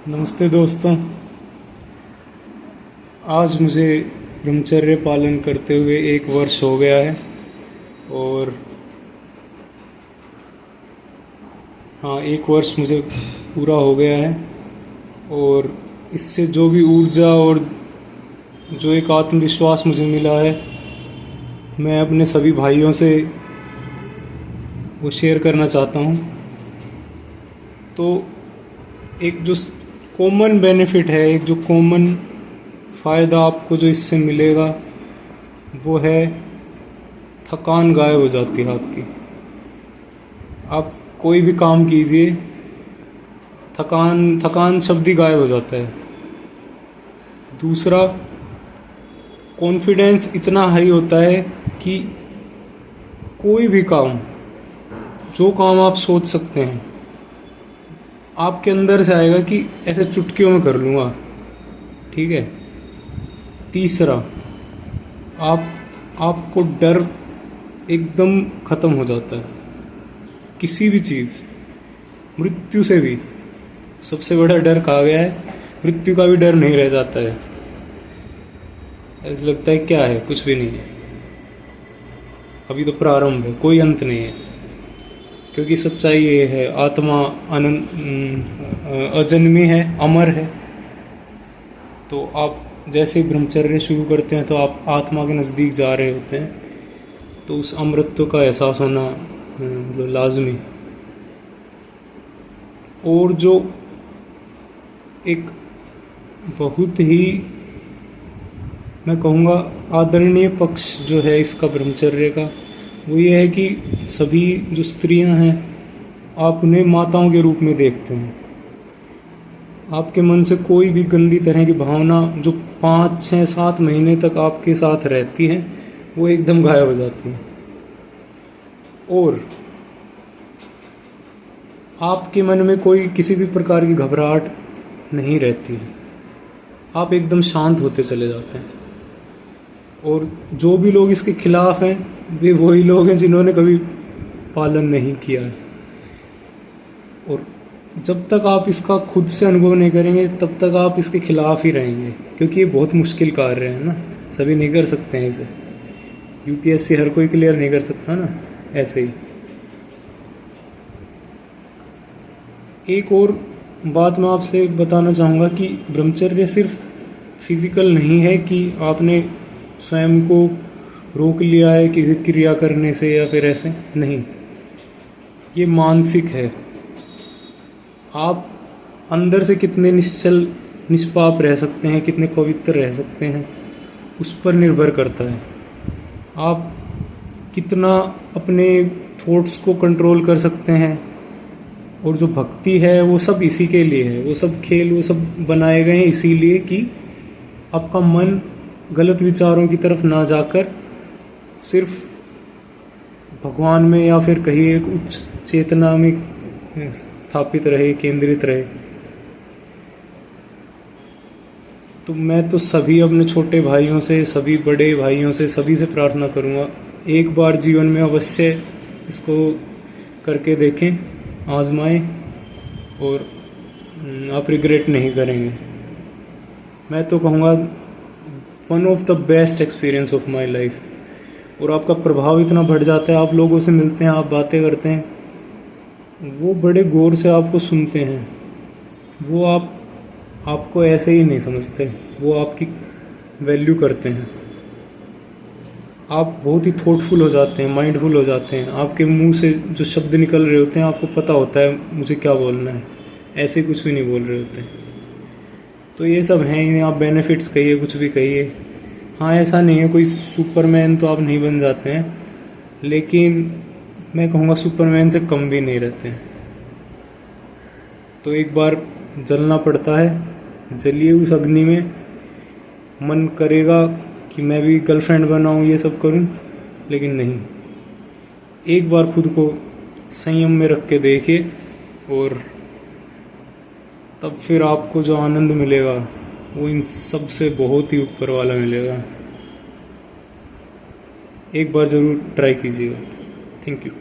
नमस्ते दोस्तों। आज मुझे ब्रह्मचर्य पालन करते हुए 1 वर्ष हो गया है। और हाँ, 1 वर्ष मुझे पूरा हो गया है। और इससे जो भी ऊर्जा और जो एक आत्मविश्वास मुझे मिला है, मैं अपने सभी भाइयों से वो शेयर करना चाहता हूँ। तो एक जो कॉमन बेनिफिट है, एक जो कॉमन फ़ायदा आपको जो इससे मिलेगा वो है थकान गायब हो जाती है आपकी। आप कोई भी काम कीजिए, थकान शब्द ही गायब हो जाता है। दूसरा, कॉन्फिडेंस इतना हाई होता है कि कोई भी काम, जो काम आप सोच सकते हैं, आपके अंदर से आएगा कि ऐसे चुटकियों में कर लूँगा। ठीक है। तीसरा, आपको डर एकदम ख़त्म हो जाता है किसी भी चीज़, मृत्यु से भी। सबसे बड़ा डर कहा गया है, मृत्यु का भी डर नहीं रह जाता है। ऐसा लगता है क्या है, कुछ भी नहीं है, अभी तो प्रारंभ है, कोई अंत नहीं है। क्योंकि सच्चाई ये है, आत्मा अजन्मी है, अमर है। तो आप जैसे ही ब्रह्मचर्य शुरू करते हैं तो आप आत्मा के नज़दीक जा रहे होते हैं। तो उस अमृतत्व का एहसास होना मतलब लाजमी। और जो एक बहुत ही, मैं कहूँगा, आदरणीय पक्ष जो है इसका ब्रह्मचर्य का, वो ये है कि सभी जो स्त्रियां हैं, आप उन्हें माताओं के रूप में देखते हैं। आपके मन से कोई भी गंदी तरह की भावना जो 5, 6, 7 महीने तक आपके साथ रहती है, वो एकदम गायब हो जाती है। और आपके मन में कोई किसी भी प्रकार की घबराहट नहीं रहती है। आप एकदम शांत होते चले जाते हैं। और जो भी लोग इसके खिलाफ हैं, वे वही लोग हैं जिन्होंने कभी पालन नहीं किया है। और जब तक आप इसका खुद से अनुभव नहीं करेंगे, तब तक आप इसके खिलाफ ही रहेंगे। क्योंकि ये बहुत मुश्किल कार्य है ना, सभी नहीं कर सकते हैं इसे। यूपीएससी हर कोई क्लियर नहीं कर सकता ना, ऐसे ही। एक और बात मैं आपसे बताना चाहूँगा कि ब्रह्मचर्य सिर्फ फिजिकल नहीं है कि आपने स्वयं को रोक लिया है किसी क्रिया करने से या फिर ऐसे नहीं। ये मानसिक है। आप अंदर से कितने निश्चल निष्पाप रह सकते हैं, कितने पवित्र रह सकते हैं, उस पर निर्भर करता है। आप कितना अपने थॉट्स को कंट्रोल कर सकते हैं। और जो भक्ति है वो सब इसी के लिए है। वो सब खेल, वो सब बनाए गए हैं इसीलिए कि आपका मन गलत विचारों की तरफ ना जाकर सिर्फ भगवान में या फिर कहीं एक उच्च चेतना में स्थापित रहे, केंद्रित रहे। तो मैं तो सभी अपने छोटे भाइयों से, सभी बड़े भाइयों से, सभी से प्रार्थना करूँगा, एक बार जीवन में अवश्य इसको करके देखें, आजमाएं, और आप रिग्रेट नहीं करेंगे। मैं तो कहूँगा one of the best experience of my life. और आपका प्रभाव इतना बढ़ जाता है, आप लोगों से मिलते हैं, आप बातें करते हैं, वो बड़े गौर से आपको सुनते हैं। वो आपको ऐसे ही नहीं समझते, वो आपकी वैल्यू करते हैं। आप बहुत ही थॉटफुल हो जाते हैं, माइंडफुल हो जाते हैं। आपके मुंह से जो शब्द निकल रहे होते हैं, आपको पता होता है मुझे क्या बोलना है, ऐसे कुछ भी नहीं बोल रहे होते। तो ये सब हैं, इन्हें आप बेनिफिट्स कहिए, कुछ भी कहिए। हाँ, ऐसा नहीं है कोई सुपरमैन तो आप नहीं बन जाते हैं, लेकिन मैं कहूँगा सुपरमैन से कम भी नहीं रहते हैं। तो एक बार जलना पड़ता है, जलिए उस अग्नि में। मन करेगा कि मैं भी गर्लफ्रेंड बनाऊँ, ये सब करूँ, लेकिन नहीं। एक बार खुद को संयम में रख के देखिए, और तब फिर आपको जो आनंद मिलेगा वो इन सब से बहुत ही ऊपर वाला मिलेगा। एक बार ज़रूर ट्राई कीजिएगा। Thank you.